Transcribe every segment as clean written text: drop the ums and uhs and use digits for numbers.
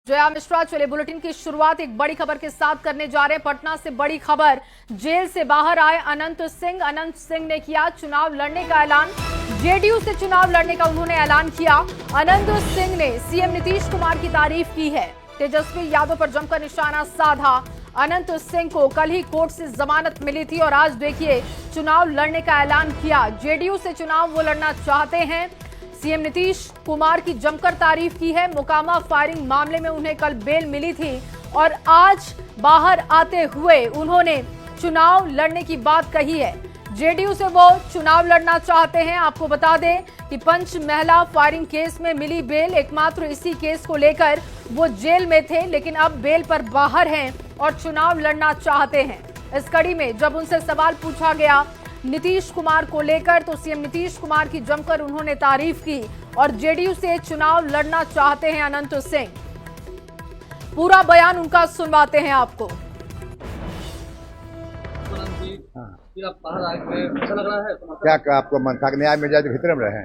जया मिश्रा, चले बुलेटिन की शुरुआत एक बड़ी खबर के साथ करने जा रहे हैं। पटना से बड़ी खबर, जेल से बाहर आए अनंत सिंह ने किया चुनाव लड़ने का ऐलान। जेडीयू से चुनाव लड़ने का उन्होंने ऐलान किया। अनंत सिंह ने सीएम नीतीश कुमार की तारीफ की है। तेजस्वी यादव पर जमकर निशाना साधा। अनंत सिंह को कल ही कोर्ट से जमानत मिली थी और आज देखिए चुनाव लड़ने का ऐलान किया। जेडीयू से चुनाव वो लड़ना चाहते हैं। सीएम नीतीश कुमार की जमकर तारीफ की है। मोकामा फायरिंग मामले में उन्हें कल बेल मिली थी और आज बाहर आते हुए उन्होंने चुनाव लड़ने की बात कही है। जेडीयू से वो चुनाव लड़ना चाहते हैं। आपको बता दें कि पंच महिला फायरिंग केस में मिली बेल, एकमात्र इसी केस को लेकर वो जेल में थे, लेकिन अब बेल पर बाहर हैं और चुनाव लड़ना चाहते हैं। इस कड़ी में जब उनसे सवाल पूछा गया नीतीश कुमार को लेकर, तो सीएम नीतीश कुमार की जमकर उन्होंने तारीफ की और जेडीयू से चुनाव लड़ना चाहते हैं अनंत सिंह। पूरा बयान उनका सुनवाते हैं आपको। आप बाहर आए, अच्छा लग रहा है? क्या आपको मन था कि न्याय मिल जाए तो भीतर में रहे?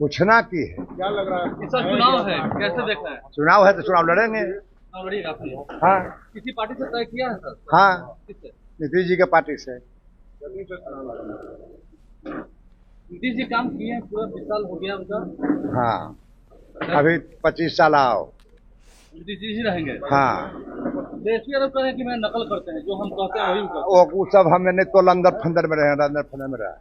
पूछना की है, क्या लग रहा है? चुनाव है, कैसे देख रहे हैं? चुनाव है तो चुनाव लड़ेंगे। हाँ, किसी पार्टी से तय किया है सर? हाँ, नीतीश जी के पार्टी से। नीतीश जी काम किए हैं, पूरा 20 साल हो गया उनका। हाँ, अभी 25 साल आओ। नीतीश जी रहेंगे। हाँ, देशी आरोप करें कि मैं नकल करते हैं, जो हम कहते हैं वही करते हैं। वो सब हमने नहीं तो अंदर फंदर में रहे, अंदर फंदर में रहा।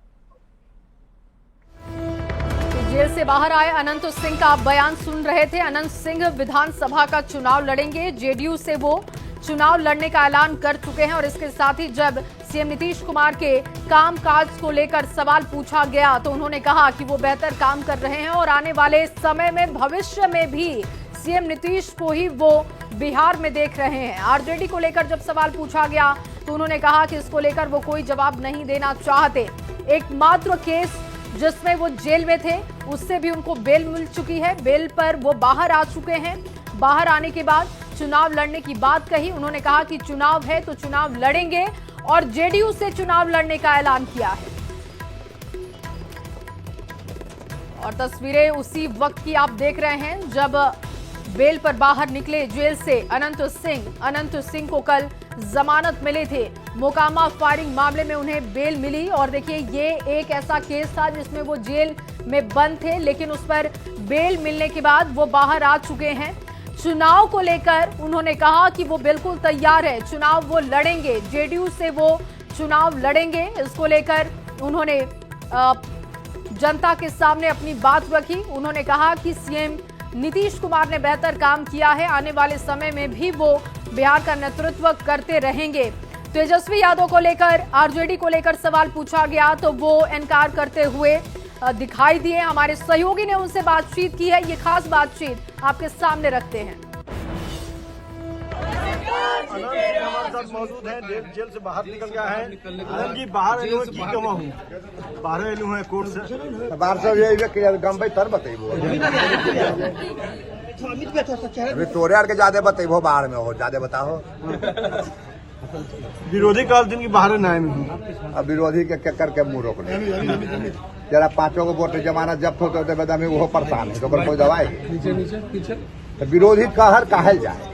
जेल से बाहर आए अनंत सिंह का आप बयान सुन रहे थे। अनंत सिंह विधानसभा का चुनाव लड़ेंगे। जेडीयू से वो चुनाव लड़ने का ऐलान कर चुके हैं और इसके साथ ही जब सीएम नीतीश कुमार के कामकाज को लेकर सवाल पूछा गया तो उन्होंने कहा कि वो बेहतर काम कर रहे हैं और आने वाले समय में भविष्य में भी सीएम नीतीश को ही वो बिहार में देख रहे हैं। आरजेडी को लेकर जब सवाल पूछा गया तो उन्होंने कहा कि इसको लेकर वो कोई जवाब नहीं देना चाहते। एकमात्र केस जिसमें वो जेल में थे उससे भी उनको बेल मिल चुकी है। बेल पर वो बाहर आ चुके हैं। बाहर आने के बाद चुनाव लड़ने की बात कही। उन्होंने कहा कि चुनाव है तो चुनाव लड़ेंगे और जेडीयू से चुनाव लड़ने का ऐलान किया है। और तस्वीरें उसी वक्त की आप देख रहे हैं जब बेल पर बाहर निकले जेल से अनंत सिंह को कल जमानत मिली थी। मोकामा फायरिंग मामले में उन्हें बेल मिली और देखिए ये एक ऐसा केस था जिसमें वो जेल में बंद थे, लेकिन उस पर बेल मिलने के बाद वो बाहर आ चुके हैं। चुनाव को लेकर उन्होंने कहा कि वो बिल्कुल तैयार है, चुनाव वो लड़ेंगे, जेडीयू से वो चुनाव लड़ेंगे। इसको लेकर उन्होंने जनता के सामने अपनी बात रखी। उन्होंने कहा कि सीएम नीतीश कुमार ने बेहतर काम किया है, आने वाले समय में भी वो बिहार का नेतृत्व करते रहेंगे। तेजस्वी यादव को लेकर, आरजेडी को लेकर सवाल पूछा गया तो वो इनकार करते हुए दिखाई दिए। हमारे सहयोगी ने उनसे बातचीत की है, ये खास बातचीत आपके सामने रखते हैं। हमारे साथ मौजूद है, जेल से बाहर निकल गया है। अनंत जी बाहर एलू है, की कमा हूँ बाहर एलू है कोर्ट से। बाहर से ये गंभीर तर बतेबो अभी तोरे आर के ज्यादा बतेबो, बाहर में हो ज्यादा बताओ। विरोधी काल दिन की बाहर न्याय में हूँ। अब विरोधी के करके मुंह रोक ले। जरा 5 को वोट जमानत जब्त होते होते बदमी वो परेशान है, तो कोई दवाई तो विरोधी कहर कहल जाए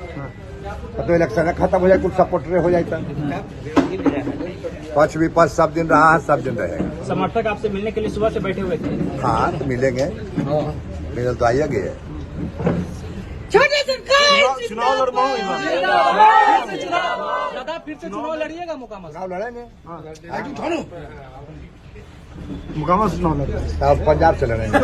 तो इलेक्शन खत्म हो जाए, कुछ सपोर्टर हो जाए। पक्ष विपक्ष सब दिन रहा है, सब दिन रहेगा। समर्थक आपसे मिलने के लिए सुबह से बैठे हुए थे। हाँ, तो मिलेंगे, मिल तो आइए गए। चुनाव लड़वाऊँ दादा, फिर से चुनाव लड़िएगा? मोकामा चुनाव लड़ेंगे, मुकामा से चुनाव लड़ेंगे। अब पंजाब से लड़ेंगे।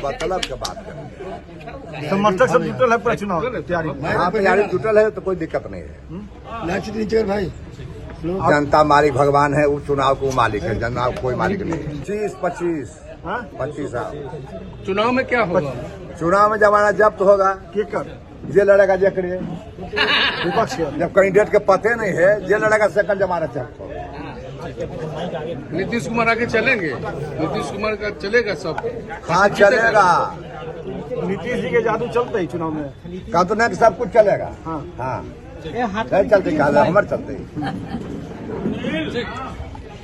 मतलब के बात करें, समर्थक सब जुटल है पूरा चुनाव तैयारी। हाँ, तैयारी जुटल है तो कोई दिक्कत नहीं है। भाई जनता मालिक भगवान है, उस चुनाव को मालिक है, जनता कोई मालिक नहीं। 25 साल चुनाव में क्या होगा? चुनाव में जमानत जब्त होगा। जे लड़ेगा जेकरे विपक्ष के जब कैंडिडेट के पते नहीं है, जे लड़ेगा सेकंड जमानत जब्त होगा। नीतीश कुमार आगे चलेंगे? नीतीश कुमार का चलेगा सब? हाँ, चलेगा। नीतीश जी के जादू चलते ही चुनाव में कहा तो नहीं सब कुछ चलेगा। हाँ, नहीं चलते कहा हमारे चलते।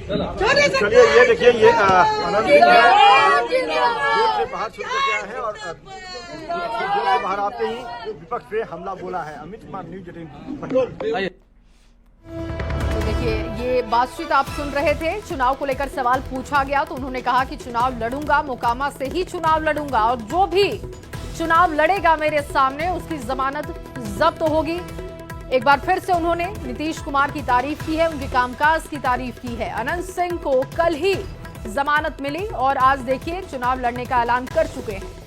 चलिए ये देखिए, ये अनंत सिंह जेल से बाहर छूट गया है और जेल से बाहर आते ही विपक्ष पे हमला बोला है। अमित कुमार, न्यूज 18। तो देखिए, ये बातचीत आप सुन रहे थे। चुनाव को लेकर सवाल पूछा गया तो उन्होंने कहा कि चुनाव लड़ूंगा, मोकामा से ही चुनाव लड़ूंगा और जो भी चुनाव लड़ेगा मेरे सामने उसकी जमानत जब्त होगी। एक बार फिर से उन्होंने नीतीश कुमार की तारीफ की है, उनके कामकाज की तारीफ की है। अनंत सिंह को कल ही जमानत मिली और आज देखिए चुनाव लड़ने का ऐलान कर चुके हैं।